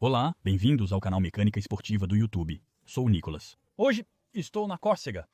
Olá, bem-vindos ao canal Mecânica Esportiva do YouTube. Sou o Nicolas. Hoje estou na Córcega,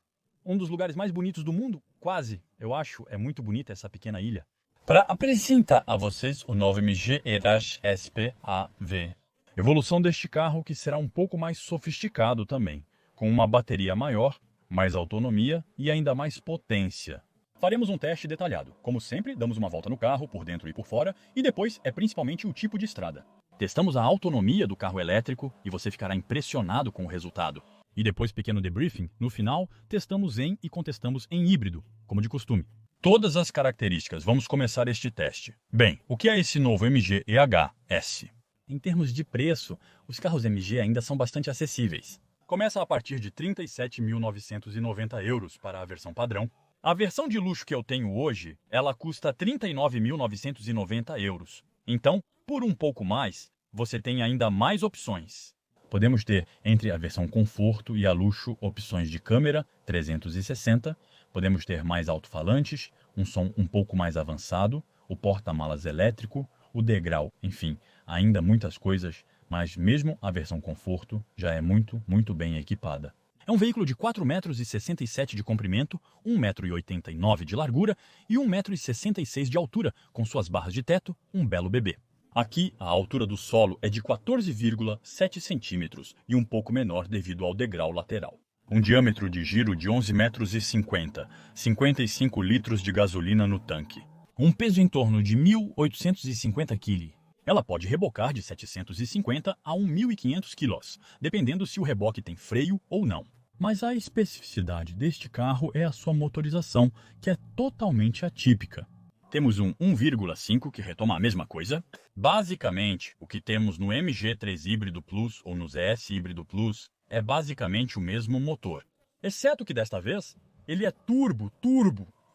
um dos lugares mais bonitos do mundo, quase. Eu acho, é muito bonita essa pequena ilha. Para apresentar a vocês o novo MG E-SP AV. Evolução deste carro que será um pouco mais sofisticado também, com uma bateria maior, mais autonomia e ainda mais potência. Faremos um teste detalhado. Como sempre, damos uma volta no carro, por dentro e por fora, e depois é principalmente o tipo de estrada. Testamos a autonomia do carro elétrico e você ficará impressionado com o resultado. E depois, pequeno debriefing, no final, testamos em e contestamos em híbrido, como de costume. Todas as características, vamos começar este teste. Bem, o que é esse novo MG EHS? Em termos de preço, os carros MG ainda são bastante acessíveis. Começa a partir de 37.990 euros para a versão padrão. A versão de luxo que eu tenho hoje, ela custa 39.990 euros. Então, por um pouco mais, você tem ainda mais opções. Podemos ter, entre a versão conforto e a luxo, opções de câmera 360, podemos ter mais alto-falantes, um som um pouco mais avançado, o porta-malas elétrico, o degrau, enfim, ainda muitas coisas, mas mesmo a versão conforto já é muito bem equipada. É um veículo de 4,67 m de comprimento, 1,89 m de largura e 1,66 m de altura, com suas barras de teto, um belo bebê. Aqui, a altura do solo é de 14,7 centímetros e um pouco menor devido ao degrau lateral. Um diâmetro de giro de 11,50 m, 55 litros de gasolina no tanque. Um peso em torno de 1.850 kg. Ela pode rebocar de 750 a 1.500 kg, dependendo se o reboque tem freio ou não. Mas a especificidade deste carro é a sua motorização, que é totalmente atípica. Temos um 1,5 que retoma a mesma coisa. Basicamente, o que temos no MG3 Híbrido Plus ou no ZS Híbrido Plus é basicamente o mesmo motor. Exceto que desta vez, ele é turbo,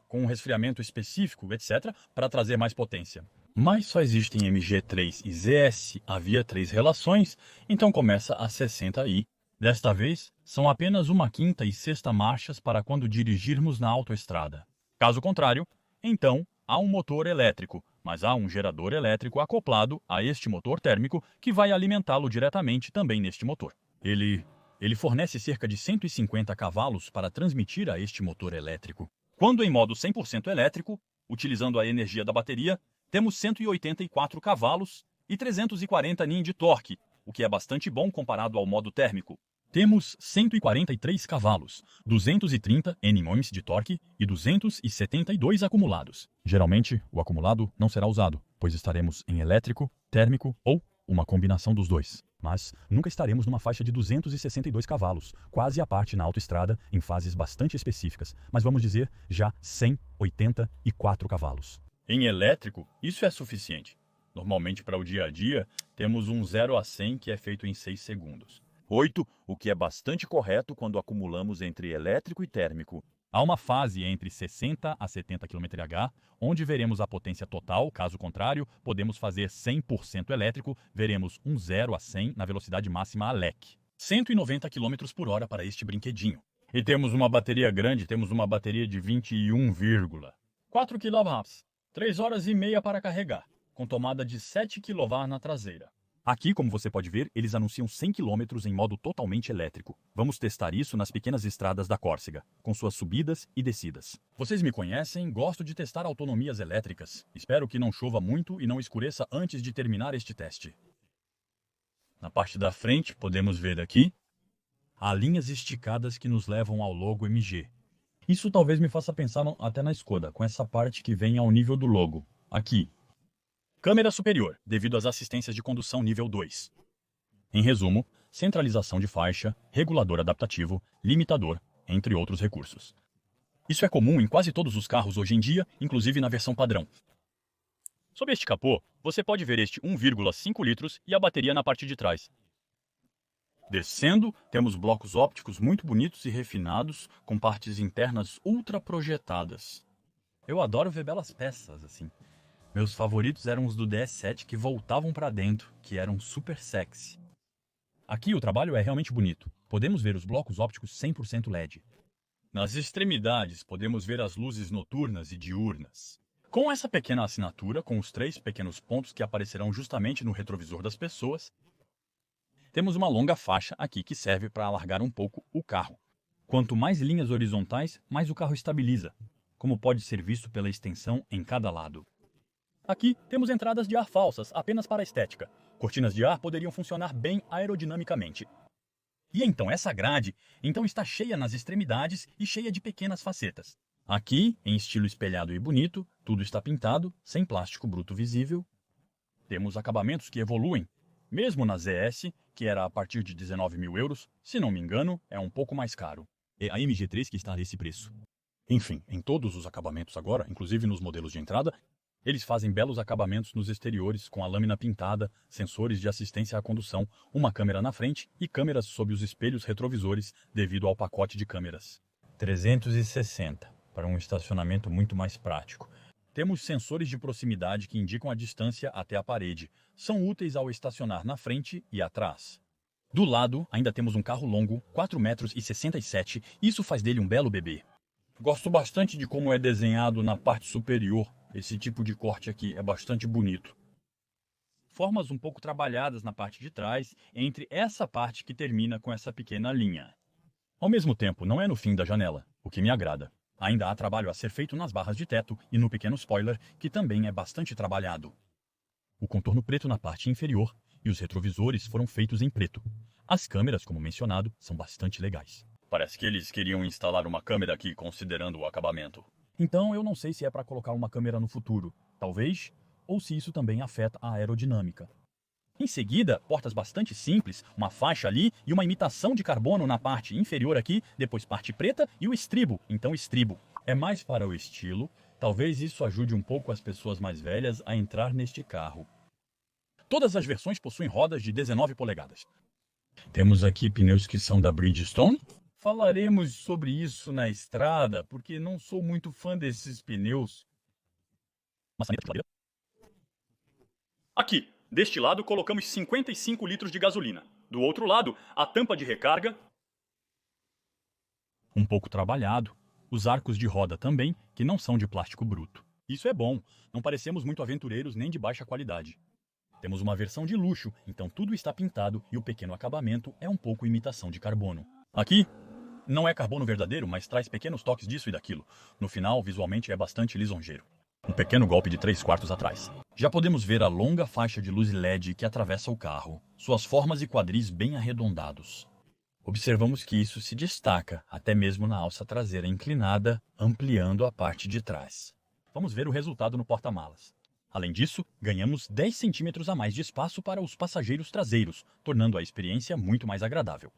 com um resfriamento específico, etc., para trazer mais potência. Mas só existem MG3 e ZS havia 3 relações, então começa a 60i. Desta vez, são apenas uma quinta e sexta marchas para quando dirigirmos na autoestrada. Caso contrário, então há um motor elétrico, mas há um gerador elétrico acoplado a este motor térmico que vai alimentá-lo diretamente também neste motor. Ele fornece cerca de 150 cavalos para transmitir a este motor elétrico. Quando em modo 100% elétrico, utilizando a energia da bateria, temos 184 cavalos e 340 Nm de torque, o que é bastante bom comparado ao modo térmico. Temos 143 cavalos, 230 Nm de torque e 272 acumulados. Geralmente, o acumulado não será usado, pois estaremos em elétrico, térmico ou uma combinação dos dois. Mas nunca estaremos numa faixa de 262 cavalos, quase à parte na autoestrada, em fases bastante específicas, mas vamos dizer já 184 cavalos. Em elétrico, isso é suficiente. Normalmente para o dia a dia, temos um 0 a 100 que é feito em 6 segundos. 8, o que é bastante correto quando acumulamos entre elétrico e térmico. Há uma fase entre 60 a 70 km/h, onde veremos a potência total, caso contrário, podemos fazer 100% elétrico, veremos um 0 a 100 na velocidade máxima ALEC. 190 km por hora para este brinquedinho. E temos uma bateria grande, temos uma bateria de 21,4 kW, 3 horas e meia para carregar, com tomada de 7 kW na traseira. Aqui, como você pode ver, eles anunciam 100 km em modo totalmente elétrico. Vamos testar isso nas pequenas estradas da Córcega, com suas subidas e descidas. Vocês me conhecem, gosto de testar autonomias elétricas. Espero que não chova muito e não escureça antes de terminar este teste. Na parte da frente, podemos ver aqui, há linhas esticadas que nos levam ao logo MG. Isso talvez me faça pensar até na Skoda, com essa parte que vem ao nível do logo. Aqui. Câmera superior, devido às assistências de condução nível 2. Em resumo, centralização de faixa, regulador adaptativo, limitador, entre outros recursos. Isso é comum em quase todos os carros hoje em dia, inclusive na versão padrão. Sob este capô, você pode ver este 1,5 litros e a bateria na parte de trás. Descendo, temos blocos ópticos muito bonitos e refinados, com partes internas ultra projetadas. Eu adoro ver belas peças assim. Meus favoritos eram os do DS7 que voltavam para dentro, que eram super sexy. Aqui o trabalho é realmente bonito. Podemos ver os blocos ópticos 100% LED. Nas extremidades podemos ver as luzes noturnas e diurnas. Com essa pequena assinatura, com os 3 pequenos pontos que aparecerão justamente no retrovisor das pessoas, Temos uma longa faixa aqui que serve para alargar um pouco o carro. Quanto mais linhas horizontais, mais o carro estabiliza, como pode ser visto pela extensão em cada lado. Aqui temos entradas de ar falsas, apenas para a estética. Cortinas de ar poderiam funcionar bem aerodinamicamente. E então essa grade está cheia nas extremidades e cheia de pequenas facetas. Aqui, em estilo espelhado e bonito, tudo está pintado, sem plástico bruto visível. Temos acabamentos que evoluem, mesmo na ZS, que era a partir de 19 mil euros, se não me engano, é um pouco mais caro. É a MG3 que está nesse preço. Enfim, em todos os acabamentos agora, inclusive nos modelos de entrada, eles fazem belos acabamentos nos exteriores, com a lâmina pintada, sensores de assistência à condução, uma câmera na frente e câmeras sob os espelhos retrovisores devido ao pacote de câmeras. 360, para um estacionamento muito mais prático. Temos sensores de proximidade que indicam a distância até a parede. São úteis ao estacionar na frente e atrás. Do lado, ainda temos um carro longo, 4,67 m, isso faz dele um belo bebê. Gosto bastante de como é desenhado na parte superior. Esse tipo de corte aqui é bastante bonito. Formas um pouco trabalhadas na parte de trás, entre essa parte que termina com essa pequena linha. Ao mesmo tempo, não é no fim da janela, o que me agrada. Ainda há trabalho a ser feito nas barras de teto e no pequeno spoiler, que também é bastante trabalhado. O contorno preto na parte inferior e os retrovisores foram feitos em preto. As câmeras, como mencionado, são bastante legais. Parece que eles queriam instalar uma câmera aqui, considerando o acabamento. Então eu não sei se é para colocar uma câmera no futuro, talvez, ou se isso também afeta a aerodinâmica. Em seguida, portas bastante simples, uma faixa ali e uma imitação de carbono na parte inferior aqui, depois parte preta e o estribo, então estribo. É mais para o estilo, talvez isso ajude um pouco as pessoas mais velhas a entrar neste carro. Todas as versões possuem rodas de 19 polegadas. Temos aqui pneus que são da Bridgestone. Falaremos sobre isso na estrada, porque não sou muito fã desses pneus. Aqui, deste lado, colocamos 55 litros de gasolina. Do outro lado, a tampa de recarga. Um pouco trabalhado. Os arcos de roda também, que não são de plástico bruto. Isso é bom, não parecemos muito aventureiros nem de baixa qualidade. Temos uma versão de luxo, então tudo está pintado e o pequeno acabamento é um pouco imitação de carbono. Aqui, não é carbono verdadeiro, mas traz pequenos toques disso e daquilo. No final, visualmente é bastante lisonjeiro. Um pequeno golpe de 3/4 atrás. Já podemos ver a longa faixa de luz LED que atravessa o carro, suas formas e quadris bem arredondados. Observamos que isso se destaca, até mesmo na alça traseira inclinada, ampliando a parte de trás. Vamos ver o resultado no porta-malas. Além disso, ganhamos 10 centímetros a mais de espaço para os passageiros traseiros, tornando a experiência muito mais agradável.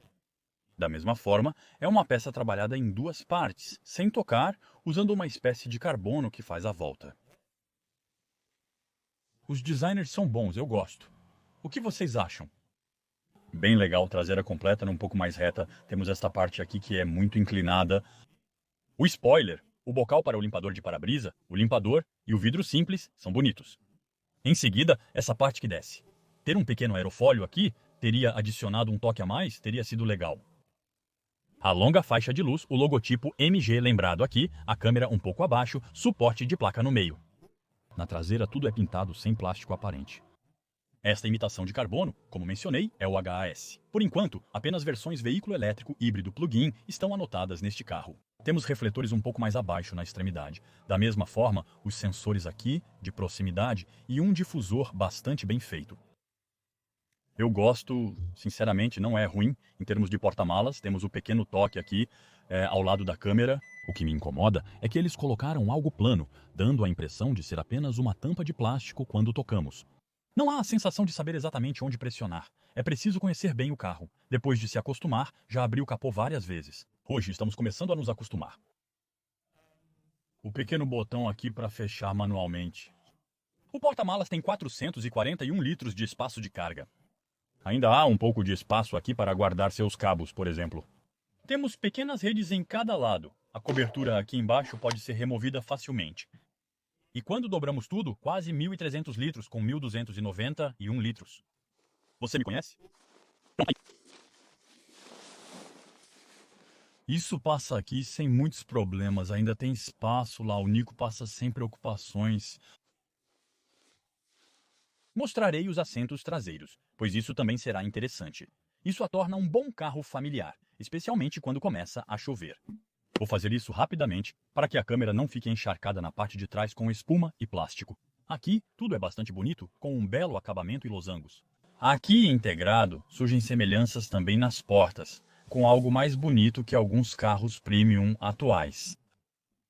Da mesma forma, é uma peça trabalhada em duas partes, sem tocar, usando uma espécie de carbono que faz a volta. Os designers são bons, eu gosto. O que vocês acham? Bem legal, traseira completa, um pouco mais reta. Temos esta parte aqui que é muito inclinada. O spoiler, o bocal para o limpador de para-brisa, o limpador e o vidro simples são bonitos. Em seguida, essa parte que desce. Ter um pequeno aerofólio aqui teria adicionado um toque a mais, teria sido legal. A longa faixa de luz, o logotipo MG lembrado aqui, a câmera um pouco abaixo, suporte de placa no meio. Na traseira tudo é pintado sem plástico aparente. Esta imitação de carbono, como mencionei, é o HAS. Por enquanto, apenas versões veículo elétrico híbrido plug-in estão anotadas neste carro. Temos refletores um pouco mais abaixo na extremidade. Da mesma forma, os sensores aqui, de proximidade, e um difusor bastante bem feito. Eu gosto, sinceramente, não é ruim. Em termos de porta-malas, temos o pequeno toque aqui ao lado da câmera. O que me incomoda é que eles colocaram algo plano, dando a impressão de ser apenas uma tampa de plástico quando tocamos. Não há a sensação de saber exatamente onde pressionar. É preciso conhecer bem o carro. Depois de se acostumar, já abri o capô várias vezes. Hoje estamos começando a nos acostumar. O pequeno botão aqui para fechar manualmente. O porta-malas tem 441 litros de espaço de carga. Ainda há um pouco de espaço aqui para guardar seus cabos, por exemplo. Temos pequenas redes em cada lado. A cobertura aqui embaixo pode ser removida facilmente. E quando dobramos tudo, quase 1.300 litros com 1.291 litros. Você me conhece? Isso passa aqui sem muitos problemas. Ainda tem espaço lá. O Nico passa sem preocupações. Mostrarei os assentos traseiros, pois isso também será interessante. Isso a torna um bom carro familiar, especialmente quando começa a chover. Vou fazer isso rapidamente para que a câmera não fique encharcada na parte de trás com espuma e plástico. Aqui, tudo é bastante bonito, com um belo acabamento e losangos. Aqui integrado, surgem semelhanças também nas portas, com algo mais bonito que alguns carros premium atuais.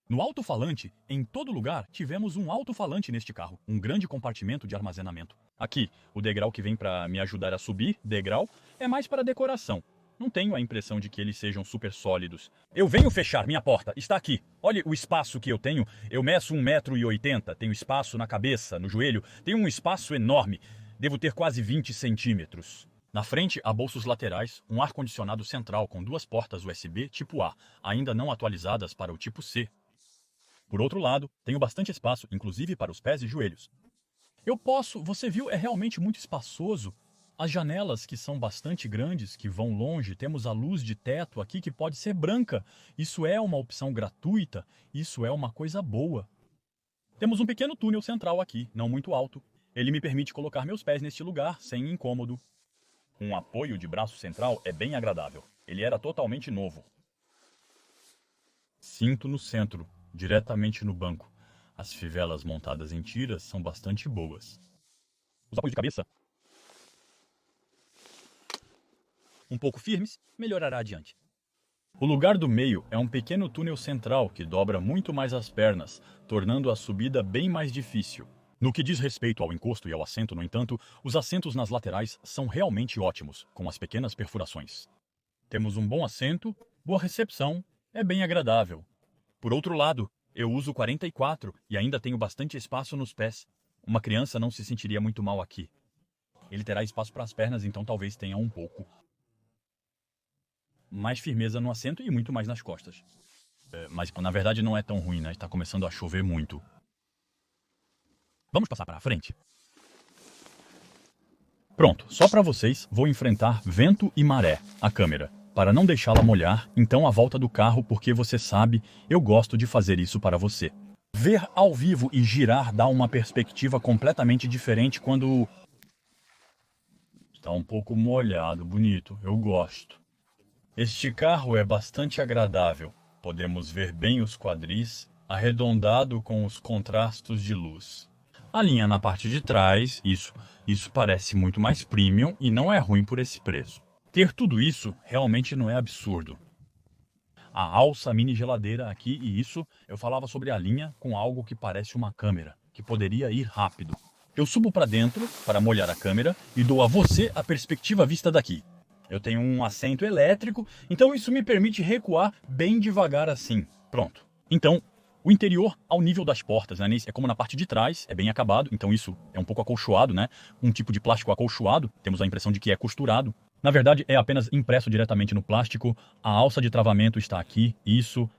No alto-falante, em todo lugar, tivemos um alto-falante neste carro, um grande compartimento de armazenamento. Aqui, o degrau que vem para me ajudar a subir, degrau, é mais para decoração. Não tenho a impressão de que eles sejam super sólidos. Eu venho fechar minha porta, está aqui. Olhe o espaço que eu tenho. Eu meço 1,80 m, tenho espaço na cabeça, no joelho, tenho um espaço enorme. Devo ter quase 20 centímetros. Na frente, há bolsos laterais, um ar-condicionado central com 2 portas USB tipo A, ainda não atualizadas para o tipo C. Por outro lado, tenho bastante espaço, inclusive para os pés e joelhos. Você viu, é realmente muito espaçoso. As janelas que são bastante grandes, que vão longe, temos a luz de teto aqui que pode ser branca. Isso é uma opção gratuita, isso é uma coisa boa. Temos um pequeno túnel central aqui, não muito alto. Ele me permite colocar meus pés neste lugar sem incômodo. Um apoio de braço central é bem agradável. Ele era totalmente novo. Cinto no centro, diretamente no banco. As fivelas montadas em tiras são bastante boas. Os apoios de cabeça, um pouco firmes, melhorará adiante. O lugar do meio é um pequeno túnel central que dobra muito mais as pernas, tornando a subida bem mais difícil. No que diz respeito ao encosto e ao assento, no entanto, os assentos nas laterais são realmente ótimos, com as pequenas perfurações. Temos um bom assento, boa recepção, é bem agradável. Por outro lado, eu uso 44 e ainda tenho bastante espaço nos pés. Uma criança não se sentiria muito mal aqui. Ele terá espaço para as pernas, então talvez tenha um pouco mais firmeza no assento e muito mais nas costas. Mas na verdade não é tão ruim, né? Está começando a chover muito. Vamos passar para a frente? Pronto, só para vocês vou enfrentar vento e maré, a câmera, para não deixá-la molhar, então a volta do carro, porque você sabe, eu gosto de fazer isso para você. Ver ao vivo e girar dá uma perspectiva completamente diferente quando... Está um pouco molhado, bonito, eu gosto. Este carro é bastante agradável. Podemos ver bem os quadris, arredondado com os contrastes de luz. A linha na parte de trás, isso parece muito mais premium e não é ruim por esse preço. Ter tudo isso realmente não é absurdo. A alça mini geladeira aqui e isso, eu falava sobre a linha com algo que parece uma câmera, que poderia ir rápido. Eu subo para dentro para molhar a câmera e dou a você a perspectiva vista daqui. Eu tenho um assento elétrico, então isso me permite recuar bem devagar assim. Pronto. Então, o interior ao nível das portas, né? É como na parte de trás, é bem acabado, então isso é um pouco acolchoado, né? Um tipo de plástico acolchoado, temos a impressão de que é costurado. Na verdade, é apenas impresso diretamente no plástico. A alça de travamento está aqui,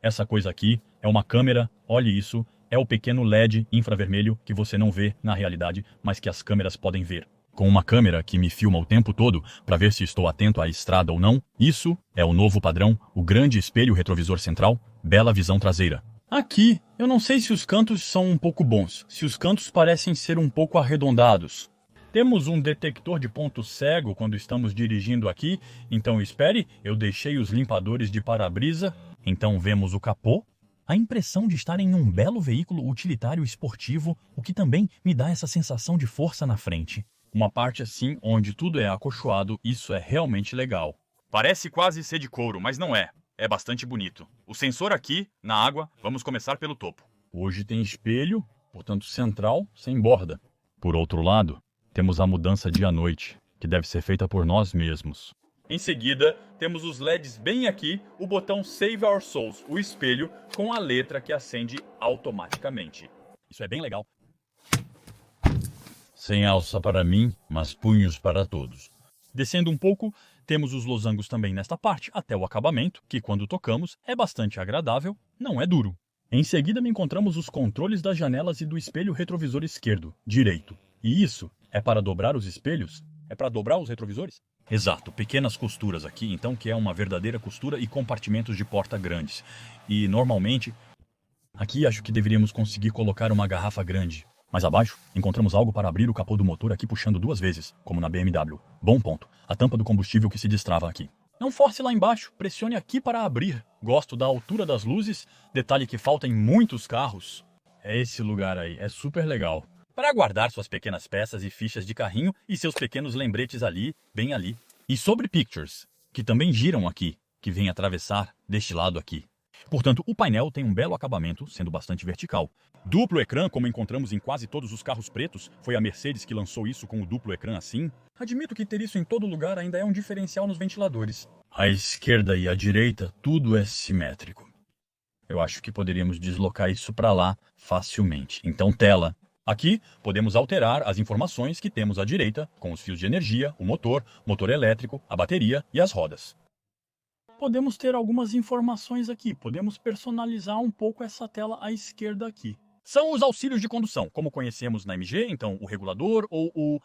essa coisa aqui, é uma câmera, olhe isso, é o pequeno LED infravermelho que você não vê na realidade, mas que as câmeras podem ver. Com uma câmera que me filma o tempo todo para ver se estou atento à estrada ou não, isso é o novo padrão, o grande espelho retrovisor central, bela visão traseira. Aqui, eu não sei se os cantos são um pouco bons, se os cantos parecem ser um pouco arredondados. Temos um detector de ponto cego quando estamos dirigindo aqui, então espere, eu deixei os limpadores de para-brisa, então vemos o capô. A impressão de estar em um belo veículo utilitário esportivo, o que também me dá essa sensação de força na frente. Uma parte assim, onde tudo é acolchoado, isso é realmente legal. Parece quase ser de couro, mas não é. É bastante bonito. O sensor aqui, na água, vamos começar pelo topo. Hoje tem espelho, portanto central, sem borda. Por outro lado, temos a mudança dia-noite, que deve ser feita por nós mesmos. Em seguida, temos os LEDs bem aqui, o botão Save Our Souls, o espelho com a letra que acende automaticamente. Isso é bem legal. Sem alça para mim, mas punhos para todos. Descendo um pouco, temos os losangos também nesta parte, até o acabamento, que quando tocamos é bastante agradável, não é duro. Em seguida me encontramos os controles das janelas e do espelho retrovisor esquerdo, direito. E isso é para dobrar os espelhos? É para dobrar os retrovisores? Exato, pequenas costuras aqui, então, que é uma verdadeira costura e compartimentos de porta grandes. E normalmente, aqui acho que deveríamos conseguir colocar uma garrafa grande. Mais abaixo, encontramos algo para abrir o capô do motor aqui puxando 2 vezes, como na BMW. Bom ponto, a tampa do combustível que se destrava aqui. Não force lá embaixo, pressione aqui para abrir. Gosto da altura das luzes, detalhe que falta em muitos carros. É esse lugar aí, é super legal. Para guardar suas pequenas peças e fichas de carrinho e seus pequenos lembretes ali, bem ali. E sobre pictures, que também giram aqui, que vem atravessar deste lado aqui. Portanto, o painel tem um belo acabamento, sendo bastante vertical. Duplo ecrã, como encontramos em quase todos os carros pretos, foi a Mercedes que lançou isso com o duplo ecrã assim. Admito que ter isso em todo lugar ainda é um diferencial nos ventiladores. A esquerda e a direita, tudo é simétrico. Eu acho que poderíamos deslocar isso para lá facilmente. Então, tela. Aqui, podemos alterar as informações que temos à direita, com os fios de energia, o motor elétrico, a bateria e as rodas. Podemos ter algumas informações aqui, podemos personalizar um pouco essa tela à esquerda aqui. São os auxílios de condução, como conhecemos na MG, então o regulador ou o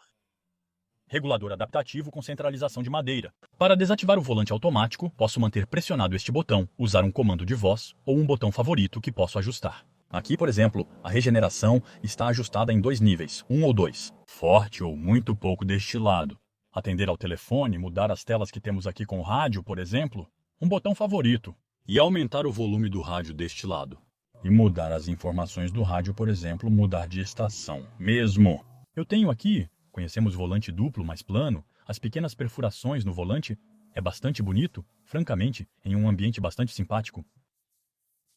regulador adaptativo com centralização de madeira. Para desativar o volante automático, posso manter pressionado este botão, usar um comando de voz ou um botão favorito que posso ajustar. Aqui, por exemplo, a regeneração está ajustada em 2 níveis, 1 ou 2, forte ou muito pouco deste lado. Atender ao telefone, mudar as telas que temos aqui com o rádio, por exemplo, um botão favorito, e aumentar o volume do rádio deste lado. E mudar as informações do rádio, por exemplo, mudar de estação. Mesmo. Eu tenho aqui, conhecemos volante duplo mais plano, as pequenas perfurações no volante, é bastante bonito, francamente, em um ambiente bastante simpático.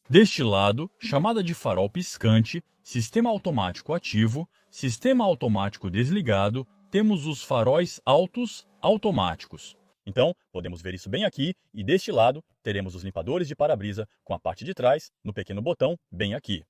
Deste lado, chamada de farol piscante, sistema automático ativo, sistema automático desligado, temos os faróis altos automáticos. Então, podemos ver isso bem aqui, e deste lado, teremos os limpadores de para-brisa com a parte de trás, no pequeno botão, bem aqui.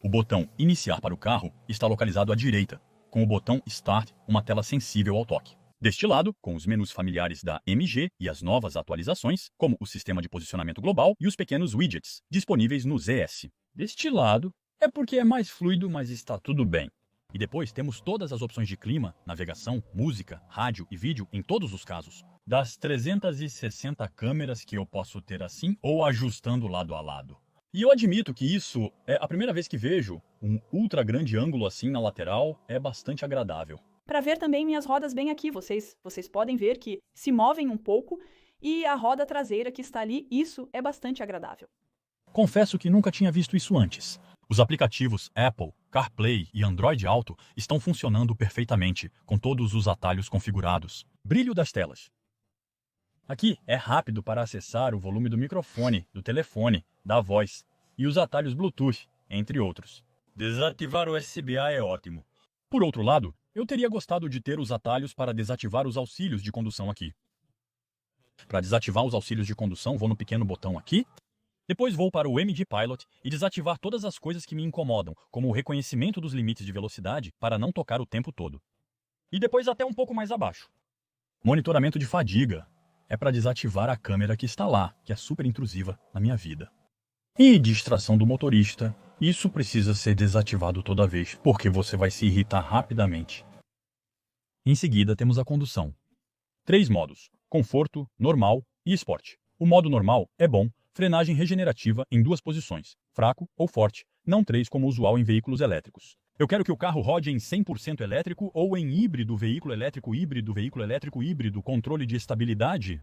O botão Iniciar para o carro está localizado à direita, com o botão Start, uma tela sensível ao toque. Deste lado, com os menus familiares da MG e as novas atualizações, como o sistema de posicionamento global e os pequenos widgets, disponíveis no ZS. Deste lado, é porque é mais fluido, mas está tudo bem. E depois temos todas as opções de clima, navegação, música, rádio e vídeo em todos os casos. Das 360 câmeras que eu posso ter assim ou ajustando lado a lado. E eu admito que isso é a primeira vez que vejo um ultra grande ângulo assim na lateral, é bastante agradável. Para ver também minhas rodas bem aqui, vocês podem ver que se movem um pouco e a roda traseira que está ali, isso é bastante agradável. Confesso que nunca tinha visto isso antes. Os aplicativos Apple, CarPlay e Android Auto estão funcionando perfeitamente, com todos os atalhos configurados. Brilho das telas. Aqui é rápido para acessar o volume do microfone, do telefone, da voz e os atalhos Bluetooth, entre outros. Desativar o SBA é ótimo. Por outro lado, eu teria gostado de ter os atalhos para desativar os auxílios de condução aqui. Para desativar os auxílios de condução, vou no pequeno botão aqui. Depois vou para o MG Pilot e desativar todas as coisas que me incomodam, como o reconhecimento dos limites de velocidade para não tocar o tempo todo. E depois até um pouco mais abaixo. Monitoramento de fadiga. É para desativar a câmera que está lá, que é super intrusiva na minha vida. E distração do motorista. Isso precisa ser desativado toda vez, porque você vai se irritar rapidamente. Em seguida temos a condução. 3 modos: conforto, normal e esporte. O modo normal é bom. Frenagem regenerativa em 2 posições, fraco ou forte, não 3 como usual em veículos elétricos. Eu quero que o carro rode em 100% elétrico ou em híbrido, veículo elétrico, híbrido, controle de estabilidade.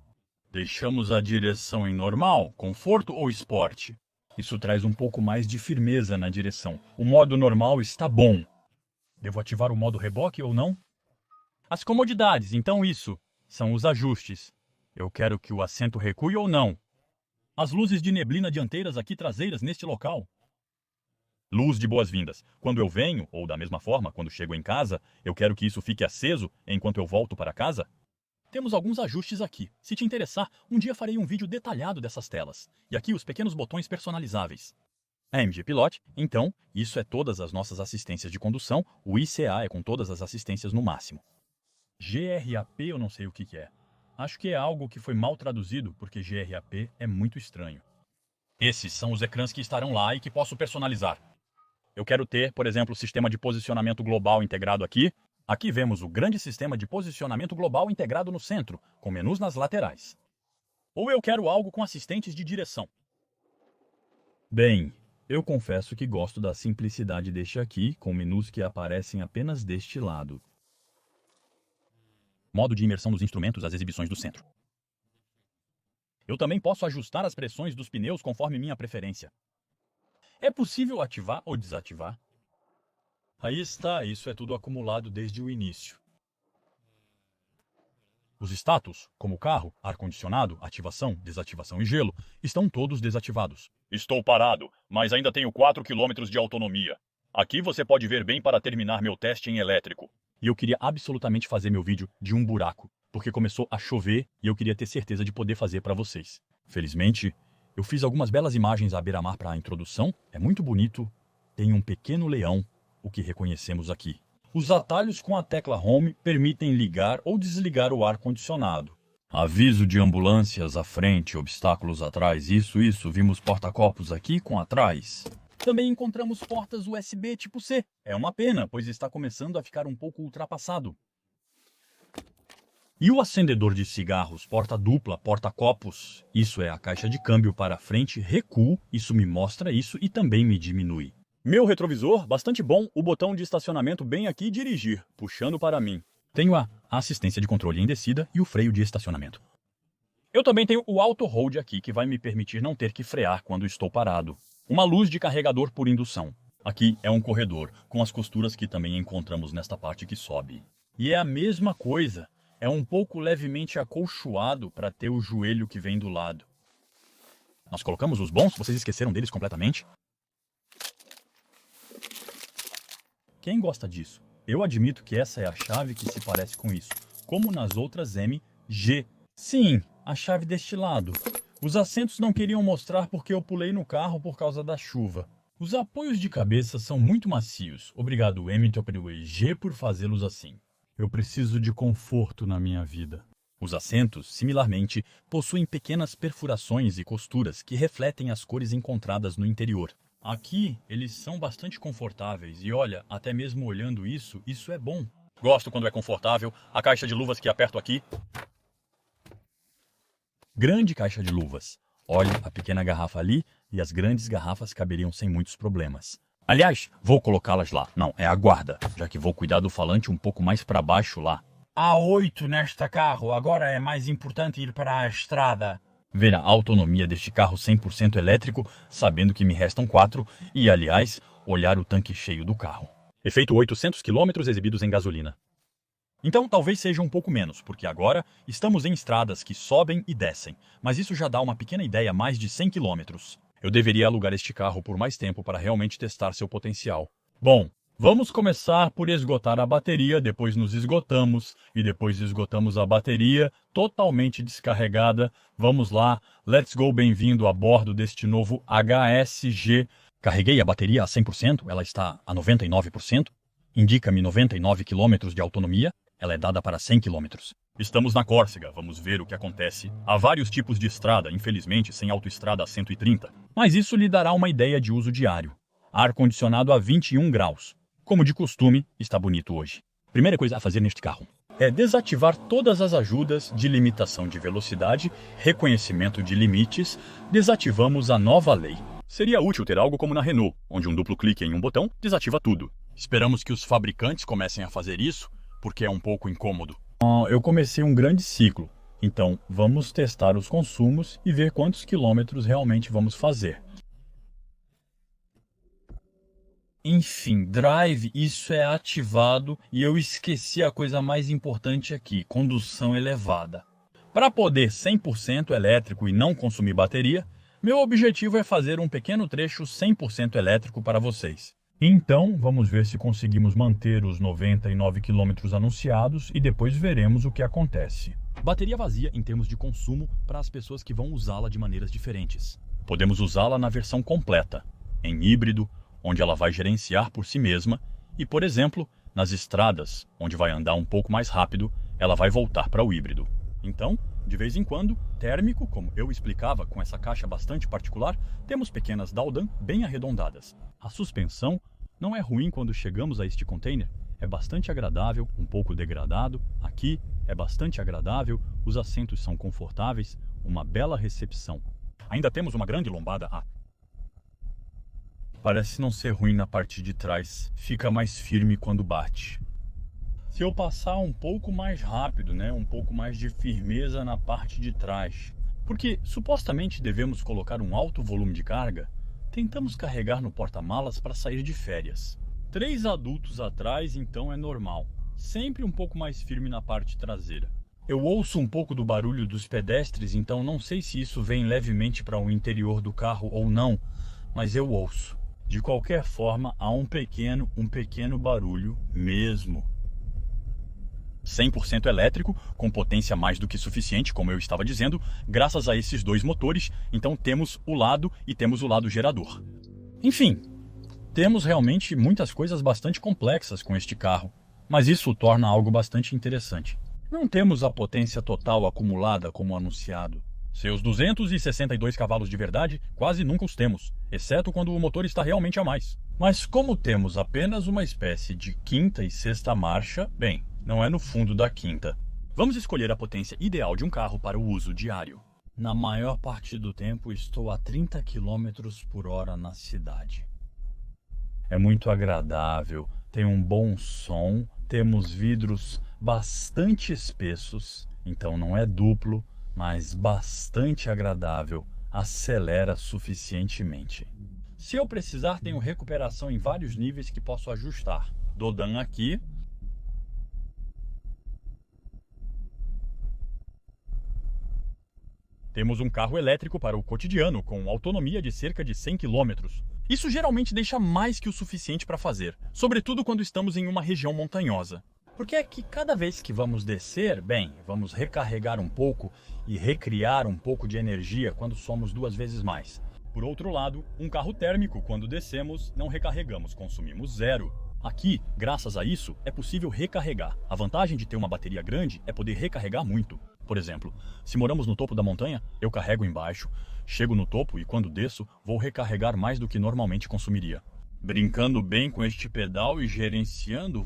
Deixamos a direção em normal, conforto ou esporte. Isso traz um pouco mais de firmeza na direção. O modo normal está bom. Devo ativar o modo reboque ou não? As comodidades, então isso, são os ajustes. Eu quero que o assento recue ou não. As luzes de neblina dianteiras aqui traseiras neste local. Luz de boas-vindas. Quando eu venho, ou da mesma forma, quando chego em casa, eu quero que isso fique aceso enquanto eu volto para casa. Temos alguns ajustes aqui. Se te interessar, um dia farei um vídeo detalhado dessas telas. E aqui os pequenos botões personalizáveis. A MG Pilot, então, isso é todas as nossas assistências de condução. O ICA é com todas as assistências no máximo. GRAP eu não sei o que é. Acho que é algo que foi mal traduzido, porque GRAP é muito estranho. Esses são os ecrãs que estarão lá e que posso personalizar. Eu quero ter, por exemplo, o sistema de posicionamento global integrado aqui. Aqui vemos o grande sistema de posicionamento global integrado no centro, com menus nas laterais. Ou eu quero algo com assistentes de direção. Bem, Eu confesso que gosto da simplicidade deste aqui, com menus que aparecem apenas deste lado. Modo de imersão dos instrumentos, as exibições do centro. Eu também posso ajustar as pressões dos pneus conforme minha preferência. É possível ativar ou desativar? Aí está, isso é tudo acumulado desde o início. Os status, como carro, ar-condicionado, ativação, desativação e gelo, estão todos desativados. Estou parado, mas ainda tenho 4 km de autonomia. Aqui você pode ver bem para terminar meu teste em elétrico. E eu queria absolutamente fazer meu vídeo de um buraco, porque começou a chover e eu queria ter certeza de poder fazer para vocês. Felizmente, eu fiz algumas belas imagens à beira-mar para a introdução. É muito bonito. Tem um pequeno leão, o que reconhecemos aqui. Os atalhos com a tecla Home permitem ligar ou desligar o ar-condicionado. Aviso de ambulâncias à frente, obstáculos atrás, isso, vimos porta-copos aqui com atrás. Também encontramos portas USB tipo C. É uma pena, pois está começando a ficar um pouco ultrapassado. E o acendedor de cigarros, porta dupla, porta-copos. Isso é a caixa de câmbio para frente, recuo, isso me mostra isso e também me diminui. Meu retrovisor, bastante bom, o botão de estacionamento bem aqui, dirigir, puxando para mim. Tenho a assistência de controle em descida e o freio de estacionamento. Eu também tenho o Auto Hold aqui, que vai me permitir não ter que frear quando estou parado. Uma luz de carregador por indução. Aqui é um corredor, com as costuras que também encontramos nesta parte que sobe. E é a mesma coisa, é um pouco levemente acolchoado para ter o joelho que vem do lado. Nós colocamos os bons, vocês esqueceram deles completamente? Quem gosta disso? Eu admito que essa é a chave que se parece com isso, como nas outras M, G. Sim, a chave deste lado. Os assentos não queriam mostrar porque eu pulei no carro por causa da chuva. Os apoios de cabeça são muito macios. Obrigado, M-G, por fazê-los assim. Eu preciso de conforto na minha vida. Os assentos, similarmente, possuem pequenas perfurações e costuras que refletem as cores encontradas no interior. Aqui, eles são bastante confortáveis e olha, até mesmo olhando isso é bom. Gosto quando é confortável. A caixa de luvas que aperto aqui. Grande caixa de luvas. Olhe a pequena garrafa ali e as grandes garrafas caberiam sem muitos problemas. Aliás, vou colocá-las lá. Não, é a guarda, já que vou cuidar do falante um pouco mais para baixo lá. Há 8 nesta carro, agora é mais importante ir para a estrada. Ver a autonomia deste carro 100% elétrico, sabendo que me restam 4, e, aliás, olhar o tanque cheio do carro. Efeito 800 km exibidos em gasolina. Então, talvez seja um pouco menos, porque agora estamos em estradas que sobem e descem, mas isso já dá uma pequena ideia mais de 100 km. Eu deveria alugar este carro por mais tempo para realmente testar seu potencial. Bom, vamos começar por esgotar a bateria, depois nos esgotamos, e depois esgotamos a bateria totalmente descarregada. Vamos lá, let's go, bem-vindo a bordo deste novo HSG. Carreguei a bateria a 100%, ela está a 99%, indica-me 99 km de autonomia, ela é dada para 100 km. Estamos na Córcega, vamos ver o que acontece. Há vários tipos de estrada, infelizmente sem autoestrada a 130, mas isso lhe dará uma ideia de uso diário. Ar-condicionado a 21 graus. Como de costume, está bonito hoje. Primeira coisa a fazer neste carro é desativar todas as ajudas de limitação de velocidade, reconhecimento de limites, desativamos a nova lei. Seria útil ter algo como na Renault, onde um duplo clique em um botão desativa tudo. Esperamos que os fabricantes comecem a fazer isso, porque é um pouco incômodo. Eu comecei um grande ciclo, então vamos testar os consumos e ver quantos quilômetros realmente vamos fazer. Enfim, drive, isso é ativado e eu esqueci a coisa mais importante aqui, condução elevada. Para poder 100% elétrico e não consumir bateria, meu objetivo é fazer um pequeno trecho 100% elétrico para vocês. Então, vamos ver se conseguimos manter os 99 km anunciados e depois veremos o que acontece. Bateria vazia em termos de consumo para as pessoas que vão usá-la de maneiras diferentes. Podemos usá-la na versão completa, em híbrido, onde ela vai gerenciar por si mesma, e, por exemplo, nas estradas, onde vai andar um pouco mais rápido, ela vai voltar para o híbrido. Então, de vez em quando, térmico, como eu explicava com essa caixa bastante particular, temos pequenas Daldan bem arredondadas. A suspensão não é ruim quando chegamos a este container, é bastante agradável, um pouco degradado, aqui é bastante agradável, os assentos são confortáveis, uma bela recepção. Ainda temos uma grande lombada Parece não ser ruim na parte de trás. Fica mais firme quando bate. Se eu passar um pouco mais rápido, né? Um pouco mais de firmeza na parte de trás. Porque supostamente devemos colocar um alto volume de carga. Tentamos carregar no porta-malas para sair de férias. 3 adultos atrás, então é normal. Sempre um pouco mais firme na parte traseira. Eu ouço um pouco do barulho dos pedestres, então não sei se isso vem levemente para o interior do carro ou não, mas eu ouço. De qualquer forma, há um pequeno barulho mesmo. 100% elétrico, com potência mais do que suficiente, como eu estava dizendo, graças a esses 2 motores, então temos o lado e temos o lado gerador. Enfim, temos realmente muitas coisas bastante complexas com este carro, mas isso o torna algo bastante interessante. Não temos a potência total acumulada como anunciado. Seus 262 cavalos de verdade quase nunca os temos, exceto quando o motor está realmente a mais. Mas como temos apenas uma espécie de quinta e sexta marcha, bem, não é no fundo da quinta. Vamos escolher a potência ideal de um carro para o uso diário. Na maior parte do tempo estou a 30 km por hora na cidade. É muito agradável, tem um bom som, temos vidros bastante espessos, então não é duplo, mas bastante agradável, acelera suficientemente. Se eu precisar, tenho recuperação em vários níveis que posso ajustar. Dou Dan aqui. Temos um carro elétrico para o cotidiano, com autonomia de cerca de 100 km. Isso geralmente deixa mais que o suficiente para fazer, sobretudo quando estamos em uma região montanhosa. Porque é que cada vez que vamos descer, bem, vamos recarregar um pouco e recriar um pouco de energia quando somos 2 vezes mais. Por outro lado, um carro térmico, quando descemos, não recarregamos, consumimos 0. Aqui, graças a isso, é possível recarregar. A vantagem de ter uma bateria grande é poder recarregar muito. Por exemplo, se moramos no topo da montanha, eu carrego embaixo, chego no topo e quando desço, vou recarregar mais do que normalmente consumiria. Brincando bem com este pedal e gerenciando,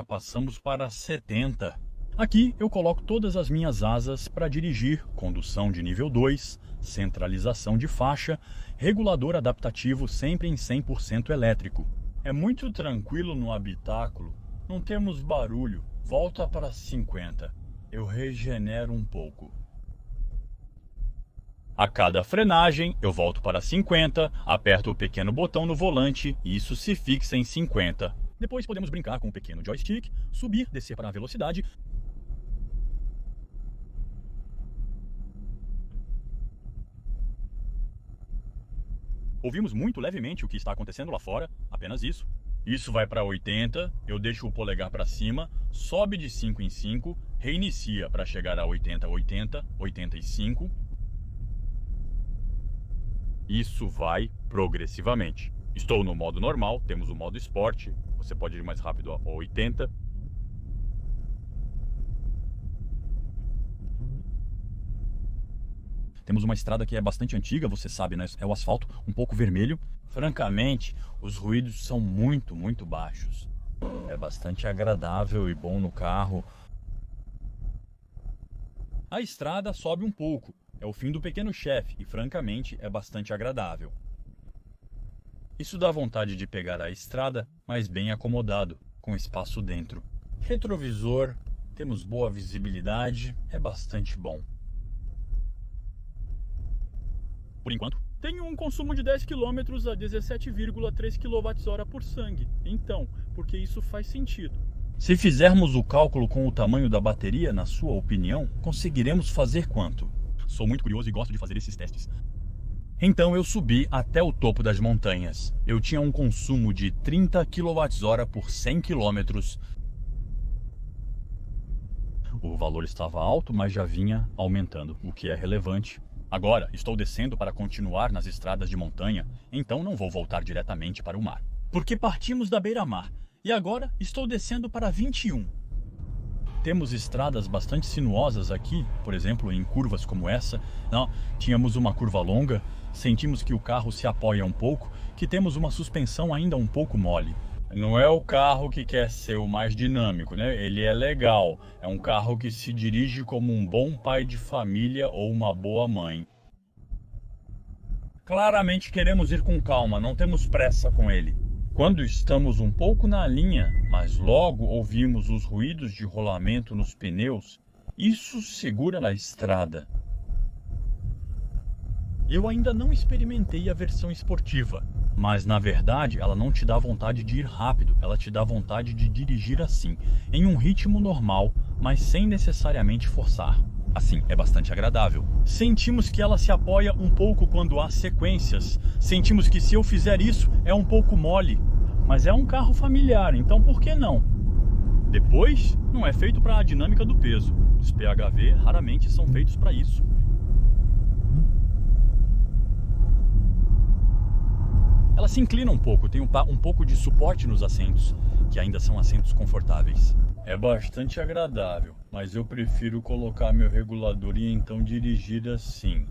passamos para 70. Aqui eu coloco todas as minhas asas para dirigir, condução de nível 2, centralização de faixa, regulador adaptativo sempre em 100% elétrico. É muito tranquilo no habitáculo, não temos barulho, volta para 50. Eu regenero um pouco. A cada frenagem, eu volto para 50, aperto o pequeno botão no volante e isso se fixa em 50. Depois podemos brincar com o pequeno joystick, subir, descer para a velocidade. Ouvimos muito levemente o que está acontecendo lá fora, apenas isso. Isso vai para 80, eu deixo o polegar para cima, sobe de 5 em 5, reinicia para chegar a 80, 80, 85. Isso vai progressivamente. Estou no modo normal, temos o modo esporte, você pode ir mais rápido a 80. Temos uma estrada que é bastante antiga, você sabe, né? É o asfalto um pouco vermelho. Francamente, os ruídos são muito baixos. É bastante agradável e bom no carro. A estrada sobe um pouco. É o fim do pequeno chefe e, francamente, é bastante agradável. Isso dá vontade de pegar a estrada, mas bem acomodado, com espaço dentro. Retrovisor, temos boa visibilidade, é bastante bom. Por enquanto, tenho um consumo de 10 km a 17,3 kWh por sangue. Então, porque isso faz sentido. Se fizermos o cálculo com o tamanho da bateria, na sua opinião, conseguiremos fazer quanto? Sou muito curioso e gosto de fazer esses testes. Então eu subi até o topo das montanhas. Eu tinha um consumo de 30 kWh por 100 km. O valor estava alto, mas já vinha aumentando, o que é relevante. Agora estou descendo para continuar nas estradas de montanha, então não vou voltar diretamente para o mar. Porque partimos da beira-mar e agora estou descendo para 21. Temos estradas bastante sinuosas aqui, por exemplo, em curvas como essa. Não, tínhamos uma curva longa, sentimos que o carro se apoia um pouco, que temos uma suspensão ainda um pouco mole. Não é o carro que quer ser o mais dinâmico, né? Ele é legal, é um carro que se dirige como um bom pai de família ou uma boa mãe. Claramente queremos ir com calma, não temos pressa com ele. Quando estamos um pouco na linha, mas logo ouvimos os ruídos de rolamento nos pneus, isso segura a estrada. Eu ainda não experimentei a versão esportiva, mas na verdade ela não te dá vontade de ir rápido, ela te dá vontade de dirigir assim, em um ritmo normal, mas sem necessariamente forçar. Assim, é bastante agradável. Sentimos que ela se apoia um pouco quando há sequências. Sentimos que se eu fizer isso, é um pouco mole. Mas é um carro familiar, então por que não? Depois, não é feito para a dinâmica do peso. Os PHV raramente são feitos para isso. Ela se inclina um pouco, tem um pouco de suporte nos assentos, que ainda são assentos confortáveis. É bastante agradável, mas eu prefiro colocar meu regulador e então dirigir assim.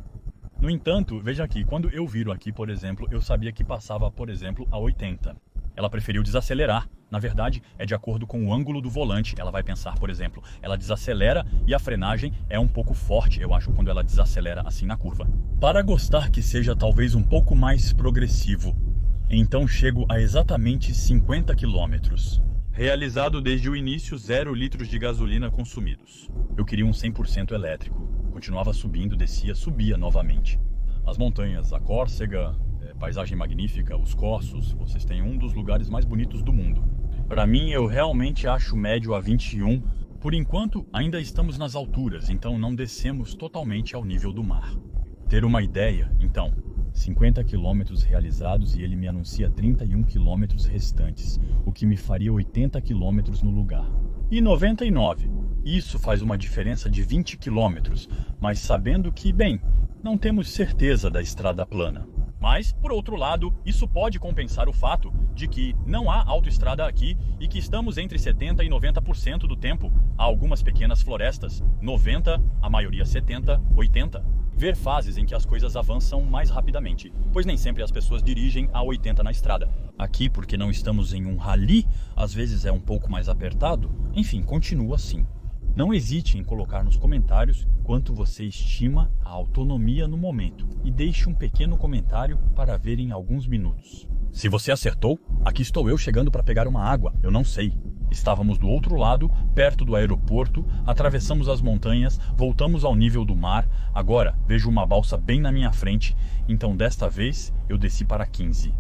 No entanto, veja aqui, quando eu viro aqui, por exemplo, eu sabia que passava, por exemplo, a 80. Ela preferiu desacelerar. Na verdade, é de acordo com o ângulo do volante. Ela vai pensar, por exemplo, ela desacelera e a frenagem é um pouco forte, eu acho, quando ela desacelera assim na curva. Para gostar que seja talvez um pouco mais progressivo, então chego a exatamente 50 km. Realizado desde o início, 0 litros de gasolina consumidos. Eu queria um 100% elétrico. Continuava subindo, descia, subia novamente. As montanhas, a Córcega, paisagem magnífica, os Corsos, vocês têm um dos lugares mais bonitos do mundo. Para mim, eu realmente acho médio a 21. Por enquanto, ainda estamos nas alturas, então não descemos totalmente ao nível do mar. Ter uma ideia, então, 50 quilômetros realizados e ele me anuncia 31 quilômetros restantes, o que me faria 80 quilômetros no lugar. E 99. Isso faz uma diferença de 20 quilômetros, mas sabendo que, bem, não temos certeza da estrada plana. Mas, por outro lado, isso pode compensar o fato de que não há autoestrada aqui e que estamos entre 70% e 90% do tempo. Há algumas pequenas florestas, 90%, a maioria 70%, 80%. Ver fases em que as coisas avançam mais rapidamente, pois nem sempre as pessoas dirigem a 80 na estrada. Aqui, porque não estamos em um rally, às vezes é um pouco mais apertado. Enfim, continua assim. Não hesite em colocar nos comentários quanto você estima a autonomia no momento e deixe um pequeno comentário para ver em alguns minutos. Se você acertou, aqui estou eu chegando para pegar uma água, eu não sei. Estávamos do outro lado, perto do aeroporto, atravessamos as montanhas, voltamos ao nível do mar. Agora vejo uma balsa bem na minha frente, então desta vez eu desci para 15.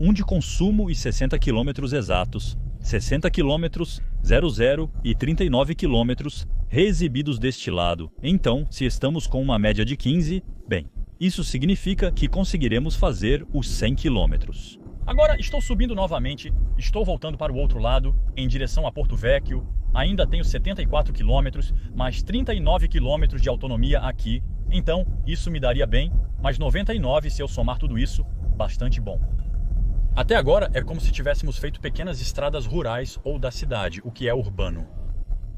1 de consumo e 60 quilômetros exatos. 60 quilômetros, 00 e 39 quilômetros reexibidos deste lado. Então, se estamos com uma média de 15, bem, isso significa que conseguiremos fazer os 100 quilômetros. Agora estou subindo novamente, estou voltando para o outro lado, em direção a Porto Vecchio. Ainda tenho 74 quilômetros, mais 39 quilômetros de autonomia aqui. Então, isso me daria bem, mais 99 se eu somar tudo isso, bastante bom. Até agora é como se tivéssemos feito pequenas estradas rurais ou da cidade, o que é urbano.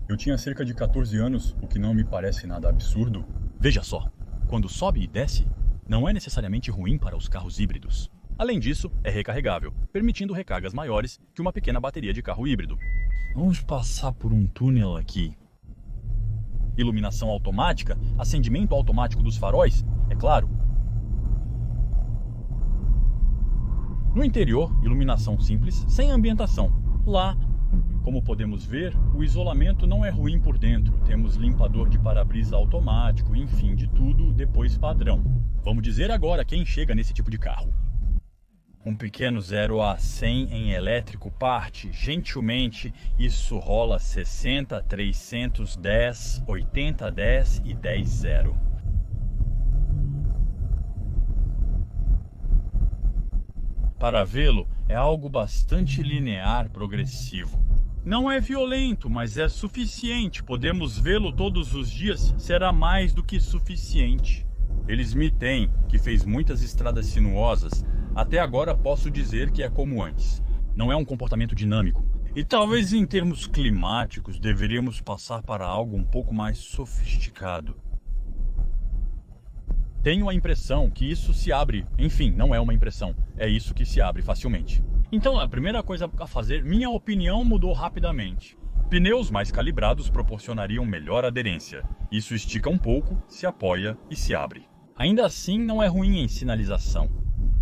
Eu tinha cerca de 14 anos, o que não me parece nada absurdo. Veja só, quando sobe e desce, não é necessariamente ruim para os carros híbridos. Além disso, é recarregável, permitindo recargas maiores que uma pequena bateria de carro híbrido. Vamos passar por um túnel aqui. Iluminação automática, acendimento automático dos faróis, é claro. No interior, iluminação simples, sem ambientação. Lá, como podemos ver, o isolamento não é ruim por dentro. Temos limpador de para-brisa automático, enfim, de tudo depois padrão. Vamos dizer agora quem chega nesse tipo de carro. Um pequeno 0 a 100 em elétrico parte, gentilmente, isso rola 60, 310, 80, 10 e 10, 0. Para vê-lo, é algo bastante linear, progressivo. Não é violento, mas é suficiente. Podemos vê-lo todos os dias, será mais do que suficiente. Eles me têm, que fez muitas estradas sinuosas. Até agora posso dizer que é como antes. Não é um comportamento dinâmico. E talvez em termos climáticos deveríamos passar para algo um pouco mais sofisticado. Tenho a impressão que isso se abre. Enfim, não é uma impressão. É isso que se abre facilmente. Então a primeira coisa a fazer, minha opinião mudou rapidamente. Pneus mais calibrados proporcionariam melhor aderência. Isso estica um pouco, se apoia e se abre. Ainda assim, não é ruim em sinalização,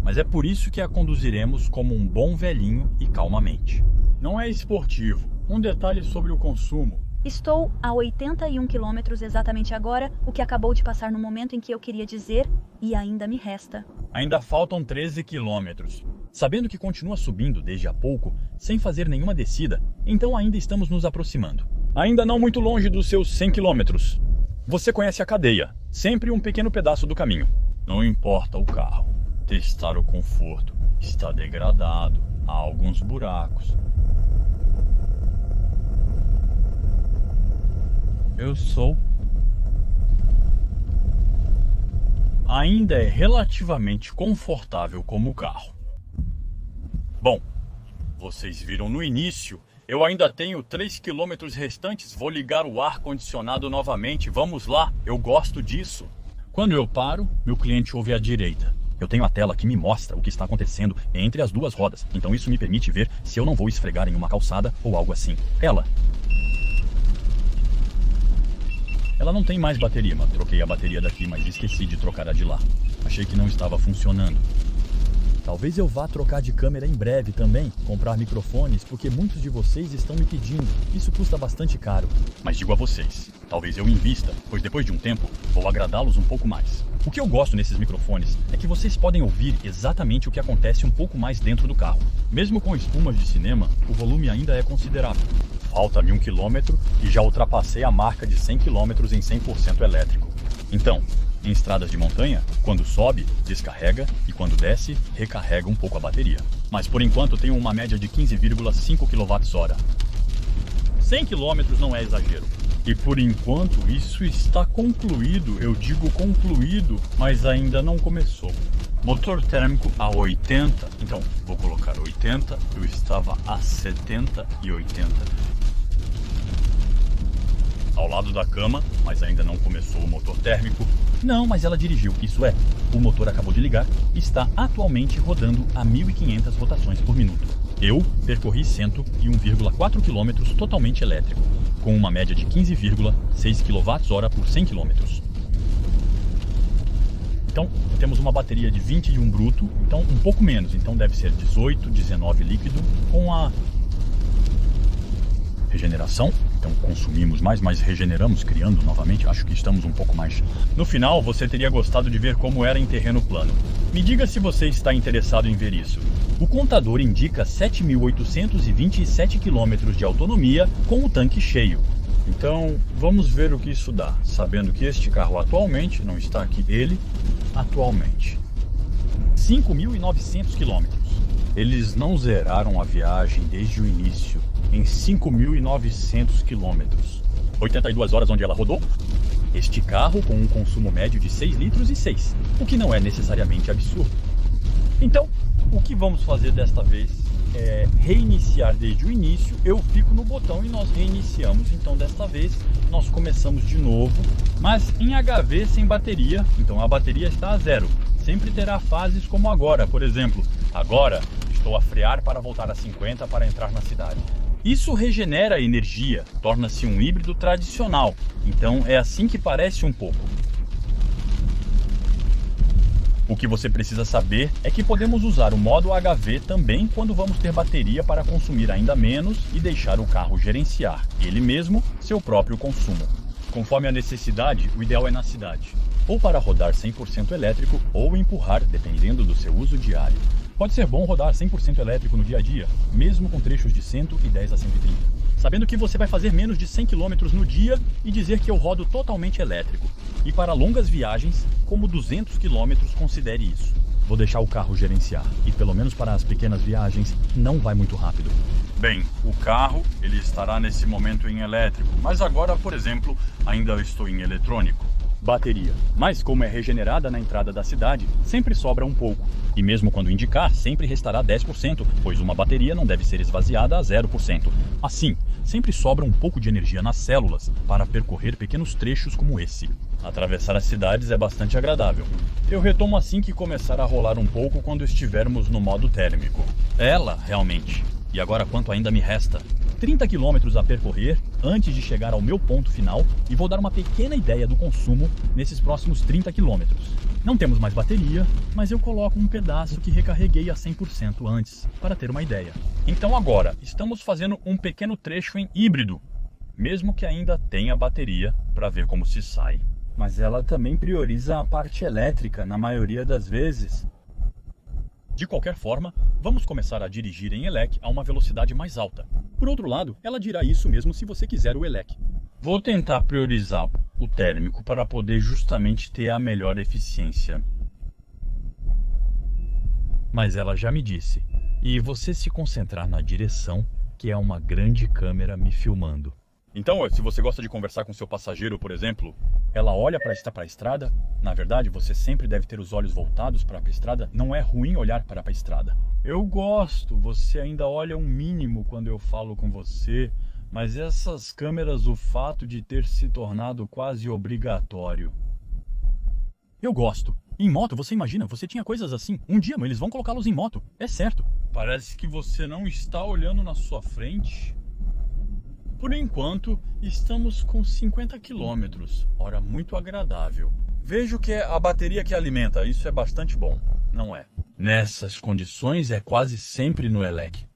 mas é por isso que a conduziremos como um bom velhinho e calmamente. Não é esportivo. Um detalhe sobre o consumo. Estou a 81 quilômetros exatamente agora, o que acabou de passar no momento em que eu queria dizer, e ainda me resta. Ainda faltam 13 quilômetros. Sabendo que continua subindo desde há pouco, sem fazer nenhuma descida, então ainda estamos nos aproximando. Ainda não muito longe dos seus 100 quilômetros. Você conhece a cadeia, sempre um pequeno pedaço do caminho. Não importa o carro, testar o conforto. Está degradado, há alguns buracos. Eu sou. Ainda é relativamente confortável como carro. Bom, vocês viram no início, eu ainda tenho 3 quilômetros restantes, vou ligar o ar-condicionado novamente, vamos lá, eu gosto disso. Quando eu paro, meu cliente ouve à direita. Eu tenho a tela que me mostra o que está acontecendo entre as duas rodas, então isso me permite ver se eu não vou esfregar em uma calçada ou algo assim. Ela não tem mais bateria, mas troquei a bateria daqui, mas esqueci de trocar a de lá. Achei que não estava funcionando. Talvez eu vá trocar de câmera em breve também, comprar microfones, porque muitos de vocês estão me pedindo. Isso custa bastante caro. Mas digo a vocês, talvez eu invista, pois depois de um tempo vou agradá-los um pouco mais. O que eu gosto nesses microfones é que vocês podem ouvir exatamente o que acontece um pouco mais dentro do carro. Mesmo com espumas de cinema, o volume ainda é considerável. Falta-me 1 quilômetro e já ultrapassei a marca de 100 quilômetros em 100% elétrico. Então, em estradas de montanha, quando sobe, descarrega e quando desce, recarrega um pouco a bateria. Mas por enquanto tenho uma média de 15,5 kWh. 100 km não é exagero. E por enquanto isso está concluído, eu digo concluído, mas ainda não começou. Motor térmico a 80, então vou colocar 80, eu estava a 70 e 80. Ao lado da cama, mas ainda não começou o motor térmico. Não, mas ela dirigiu, isso é, o motor acabou de ligar e está atualmente rodando a 1.500 rotações por minuto. Eu percorri 101,4 km totalmente elétrico, com uma média de 15,6 kWh por 100 km. Então, temos uma bateria de 21 bruto, então um pouco menos, então deve ser 18, 19 líquido, com a regeneração. Então consumimos mais, mas regeneramos, criando novamente, acho que estamos um pouco mais. No final, você teria gostado de ver como era em terreno plano. Me diga se você está interessado em ver isso. O contador indica 7.827 km de autonomia com o tanque cheio. Então, vamos ver o que isso dá, sabendo que este carro atualmente, não está aqui ele, atualmente, 5.900 km. Eles não zeraram a viagem desde o início, em 5.900 km. 82 horas onde ela rodou. Este carro com um consumo médio de 6 litros e 6, o que não é necessariamente absurdo. Então, o que vamos fazer desta vez é reiniciar desde o início. Eu fico no botão e nós reiniciamos. Então desta vez nós começamos de novo, mas em HV sem bateria, então a bateria está a zero. Sempre terá fases como agora, por exemplo, agora estou a frear para voltar a 50 para entrar na cidade. Isso regenera a energia, torna-se um híbrido tradicional, então é assim que parece um pouco. O que você precisa saber é que podemos usar o modo HV também quando vamos ter bateria para consumir ainda menos e deixar o carro gerenciar, ele mesmo, seu próprio consumo. Conforme a necessidade, o ideal é na cidade, ou para rodar 100% elétrico ou empurrar, dependendo do seu uso diário. Pode ser bom rodar 100% elétrico no dia a dia, mesmo com trechos de 110 a 130. Sabendo que você vai fazer menos de 100 km no dia e dizer que eu rodo totalmente elétrico. E para longas viagens, como 200 km, considere isso. Vou deixar o carro gerenciar e pelo menos para as pequenas viagens não vai muito rápido. Bem, o carro ele estará nesse momento em elétrico, mas agora, por exemplo, ainda estou em eletrônico. Bateria, mas como é regenerada na entrada da cidade, sempre sobra um pouco. E mesmo quando indicar, sempre restará 10%, pois uma bateria não deve ser esvaziada a 0%. Assim, sempre sobra um pouco de energia nas células para percorrer pequenos trechos como esse. Atravessar as cidades é bastante agradável. Eu retomo assim que começar a rolar um pouco quando estivermos no modo térmico. Ela, realmente. E agora quanto ainda me resta? 30 km a percorrer antes de chegar ao meu ponto final e vou dar uma pequena ideia do consumo nesses próximos 30 km. Não temos mais bateria, mas eu coloco um pedaço que recarreguei a 100% antes, para ter uma ideia. Então agora, estamos fazendo um pequeno trecho em híbrido, mesmo que ainda tenha bateria para ver como se sai. Mas ela também prioriza a parte elétrica na maioria das vezes. De qualquer forma, vamos começar a dirigir em ELEC a uma velocidade mais alta. Por outro lado, ela dirá isso mesmo se você quiser o ELEC. Vou tentar priorizar o térmico para poder justamente ter a melhor eficiência. Mas ela já me disse, e você se concentrar na direção, que é uma grande câmera me filmando. Então, se você gosta de conversar com seu passageiro, por exemplo, ela olha para a estrada, na verdade, você sempre deve ter os olhos voltados para a estrada, não é ruim olhar para a estrada. Eu gosto, você ainda olha um mínimo quando eu falo com você, mas essas câmeras, o fato de ter se tornado quase obrigatório. Eu gosto. Em moto, você imagina, você tinha coisas assim. Um dia eles vão colocá-los em moto, é certo. Parece que você não está olhando na sua frente. Por enquanto, estamos com 50 km, hora muito agradável. Vejo que é a bateria que alimenta, isso é bastante bom, não é? Nessas condições é quase sempre no ELEC.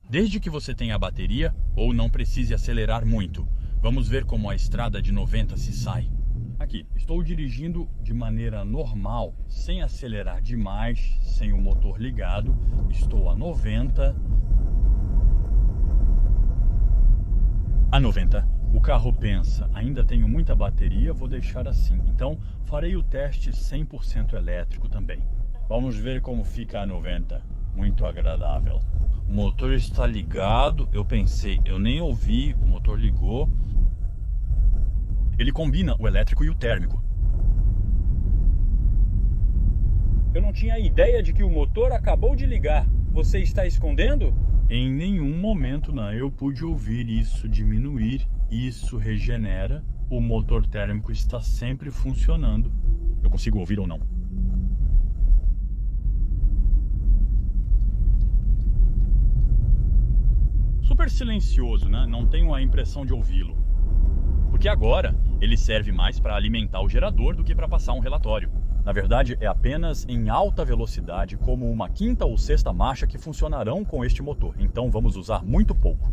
Desde que você tenha a bateria ou não precise acelerar muito. Vamos ver como a estrada de 90 se sai. Aqui, estou dirigindo de maneira normal, sem acelerar demais, sem o motor ligado. Estou a 90. A 90, o carro pensa, ainda tenho muita bateria, vou deixar assim. Então, farei o teste 100% elétrico também. Vamos ver como fica a 90. Muito agradável. O motor está ligado, eu pensei, eu nem ouvi, o motor ligou. Ele combina o elétrico e o térmico. Eu não tinha ideia de que o motor acabou de ligar. Você está escondendo? Em nenhum momento eu pude ouvir isso diminuir, isso regenera, o motor térmico está sempre funcionando. Eu consigo ouvir ou não? Super silencioso, né? Não tenho a impressão de ouvi-lo. Porque agora ele serve mais para alimentar o gerador do que para passar um relatório. Na verdade, é apenas em alta velocidade, como uma quinta ou sexta marcha, que funcionarão com este motor. Então vamos usar muito pouco.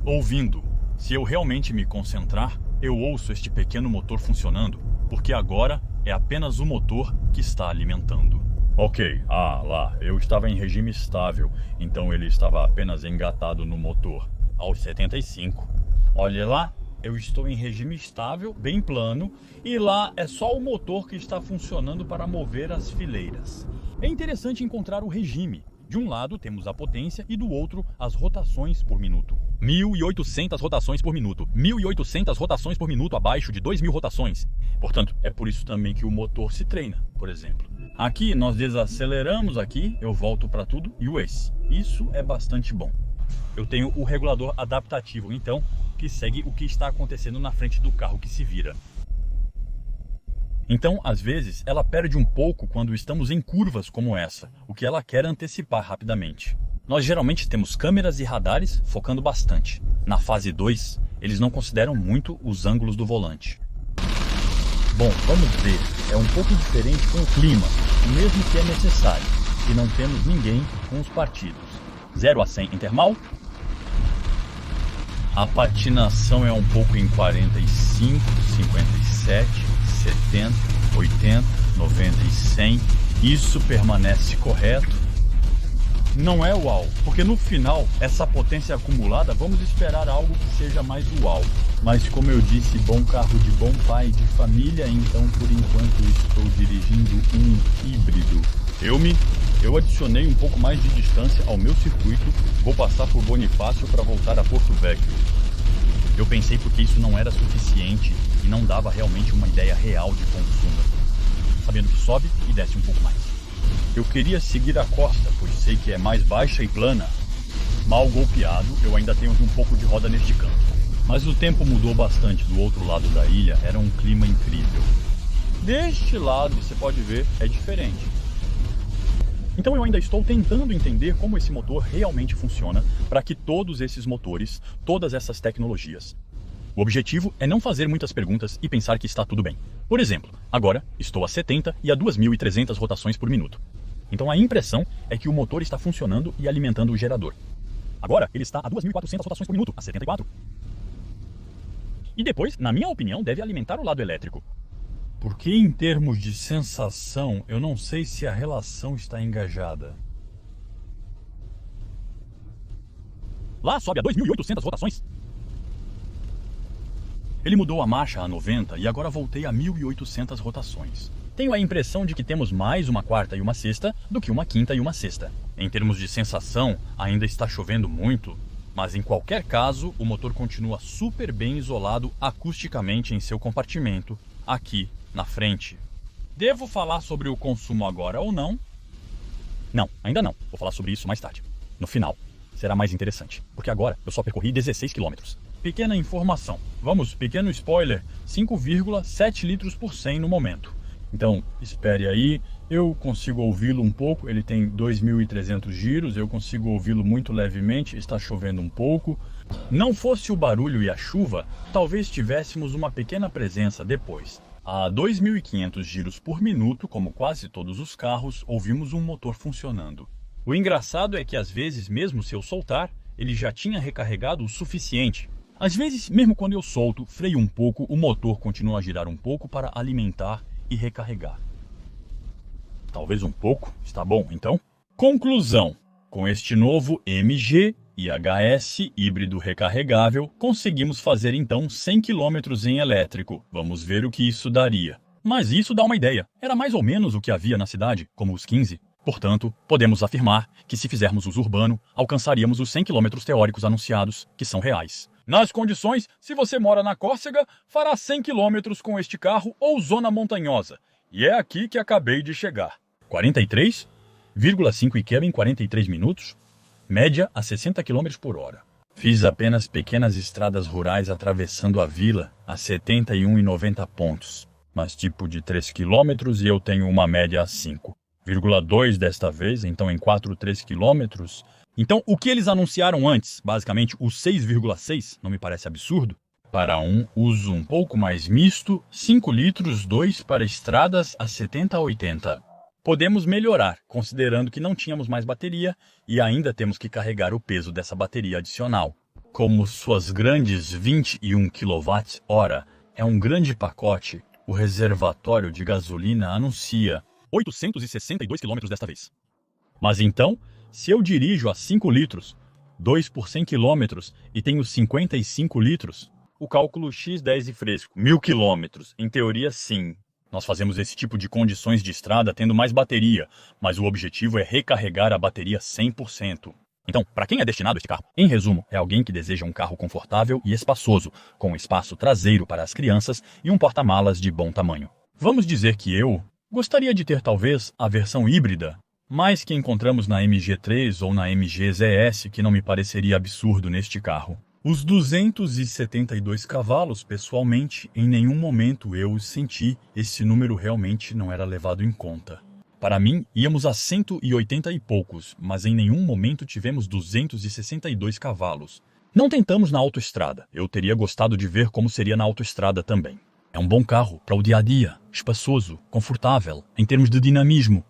Ouvindo, se eu realmente me concentrar, eu ouço este pequeno motor funcionando, porque agora é apenas o motor que está alimentando. Ok, lá, eu estava em regime estável, então ele estava apenas engatado no motor, aos 75. Olha lá. Eu estou em regime estável, bem plano, e lá é só o motor que está funcionando para mover as fileiras. É interessante encontrar o regime. De um lado temos a potência e do outro as rotações por minuto. 1.800 rotações por minuto. 1.800 rotações por minuto abaixo de 2.000 rotações. Portanto, é por isso também que o motor se treina, por exemplo. Aqui nós desaceleramos aqui, eu volto para tudo e o ace. Isso é bastante bom. Eu tenho o regulador adaptativo, então, que segue o que está acontecendo na frente do carro que se vira. Então, às vezes, ela perde um pouco quando estamos em curvas como essa, o que ela quer antecipar rapidamente. Nós geralmente temos câmeras e radares focando bastante. Na fase 2, eles não consideram muito os ângulos do volante. Bom, vamos ver, é um pouco diferente com o clima, o mesmo que é necessário, e não temos ninguém com os partidos. 0 a 100 em termal. A patinação é um pouco em 45, 57, 70, 80, 90 e 100. Isso permanece correto. Não é uau, porque no final, essa potência acumulada, vamos esperar algo que seja mais uau. Mas como eu disse, bom carro de bom pai de família, então por enquanto estou dirigindo um híbrido. Eu adicionei um pouco mais de distância ao meu circuito, vou passar por Bonifácio para voltar a Porto Vecchio. Eu pensei porque isso não era suficiente e não dava realmente uma ideia real de consumo, sabendo que sobe e desce um pouco mais. Eu queria seguir a costa, pois sei que é mais baixa e plana. Mal golpeado, eu ainda tenho um pouco de roda neste canto. Mas o tempo mudou bastante do outro lado da ilha, era um clima incrível. Deste lado, você pode ver, é diferente. Então eu ainda estou tentando entender como esse motor realmente funciona para que todos esses motores, todas essas tecnologias. O objetivo é não fazer muitas perguntas e pensar que está tudo bem. Por exemplo, agora estou a 70 e a 2.300 rotações por minuto. Então a impressão é que o motor está funcionando e alimentando o gerador. Agora ele está a 2.400 rotações por minuto, a 74. E depois, na minha opinião, deve alimentar o lado elétrico. Porque em termos de sensação, eu não sei se a relação está engajada. Lá sobe a 2.800 rotações. Ele mudou a marcha a 90 e agora voltei a 1.800 rotações. Tenho a impressão de que temos mais uma quarta e uma sexta do que uma quinta e uma sexta. Em termos de sensação, ainda está chovendo muito, mas em qualquer caso, o motor continua super bem isolado acusticamente em seu compartimento, aqui na frente. Devo falar sobre o consumo agora ou não? Não, ainda não. Vou falar sobre isso mais tarde. No final, será mais interessante, porque agora eu só percorri 16 km. Pequena informação. Vamos, pequeno spoiler, 5,7 litros por 100 no momento. Então, espere aí, eu consigo ouvi-lo um pouco, ele tem 2.300 giros, eu consigo ouvi-lo muito levemente, está chovendo um pouco. Não fosse o barulho e a chuva, talvez tivéssemos uma pequena presença depois. A 2.500 giros por minuto, como quase todos os carros, ouvimos um motor funcionando. O engraçado é que às vezes, mesmo se eu soltar, ele já tinha recarregado o suficiente. Às vezes, mesmo quando eu solto, freio um pouco, o motor continua a girar um pouco para alimentar e recarregar. Talvez um pouco, está bom então? Conclusão: com este novo MG IHS híbrido recarregável, conseguimos fazer então 100 km em elétrico. Vamos ver o que isso daria. Mas isso dá uma ideia. Era mais ou menos o que havia na cidade, como os 15. Portanto, podemos afirmar que se fizermos uso urbano, alcançaríamos os 100 km teóricos anunciados, que são reais. Nas condições, se você mora na Córcega, fará 100 km com este carro ou zona montanhosa. E é aqui que acabei de chegar. 43,5 km em 43 minutos, média a 60 km por hora. Fiz apenas pequenas estradas rurais atravessando a vila a 71,90 pontos, mas tipo de 3 km e eu tenho uma média a 5,2 desta vez, então em 4,3 km. Então, o que eles anunciaram antes, basicamente o 6,6, não me parece absurdo? Para um uso um pouco mais misto, 5 litros 2 para estradas a 70 a 80. Podemos melhorar, considerando que não tínhamos mais bateria e ainda temos que carregar o peso dessa bateria adicional. Como suas grandes 21 kWh é um grande pacote, o reservatório de gasolina anuncia 862 km desta vez. Mas então, se eu dirijo a 5 litros, 2 por 100 km e tenho 55 litros, o cálculo x10 e fresco, 1.000 km, em teoria sim. Nós fazemos esse tipo de condições de estrada tendo mais bateria, mas o objetivo é recarregar a bateria 100%. Então, para quem é destinado este carro? Em resumo, é alguém que deseja um carro confortável e espaçoso, com espaço traseiro para as crianças e um porta-malas de bom tamanho. Vamos dizer que eu gostaria de ter talvez a versão híbrida, mais que encontramos na MG3 ou na MG ZS, que não me pareceria absurdo neste carro. Os 272 cavalos, pessoalmente, em nenhum momento eu os senti, esse número realmente não era levado em conta. Para mim, íamos a 180 e poucos, mas em nenhum momento tivemos 262 cavalos. Não tentamos na autoestrada, eu teria gostado de ver como seria na autoestrada também. É um bom carro para o dia a dia, espaçoso, confortável, em termos de dinamismo.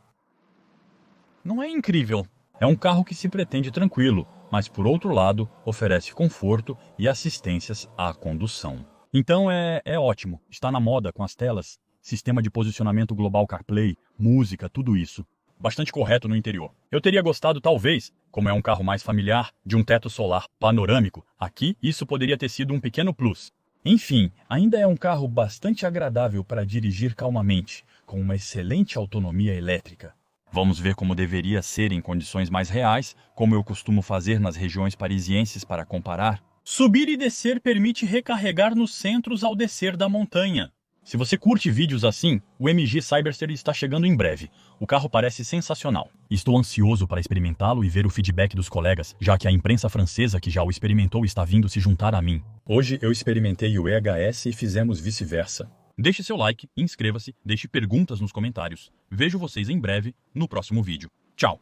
Não é incrível. É um carro que se pretende tranquilo, mas por outro lado, oferece conforto e assistências à condução. Então é ótimo. Está na moda com as telas, sistema de posicionamento global CarPlay, música, tudo isso. Bastante correto no interior. Eu teria gostado, talvez, como é um carro mais familiar, de um teto solar panorâmico. Aqui, isso poderia ter sido um pequeno plus. Enfim, ainda é um carro bastante agradável para dirigir calmamente, com uma excelente autonomia elétrica. Vamos ver como deveria ser em condições mais reais, como eu costumo fazer nas regiões parisienses para comparar. Subir e descer permite recarregar nos centros ao descer da montanha. Se você curte vídeos assim, o MG Cyberster está chegando em breve. O carro parece sensacional. Estou ansioso para experimentá-lo e ver o feedback dos colegas, já que a imprensa francesa que já o experimentou está vindo se juntar a mim. Hoje eu experimentei o EHS e fizemos vice-versa. Deixe seu like, inscreva-se, deixe perguntas nos comentários. Vejo vocês em breve no próximo vídeo. Tchau!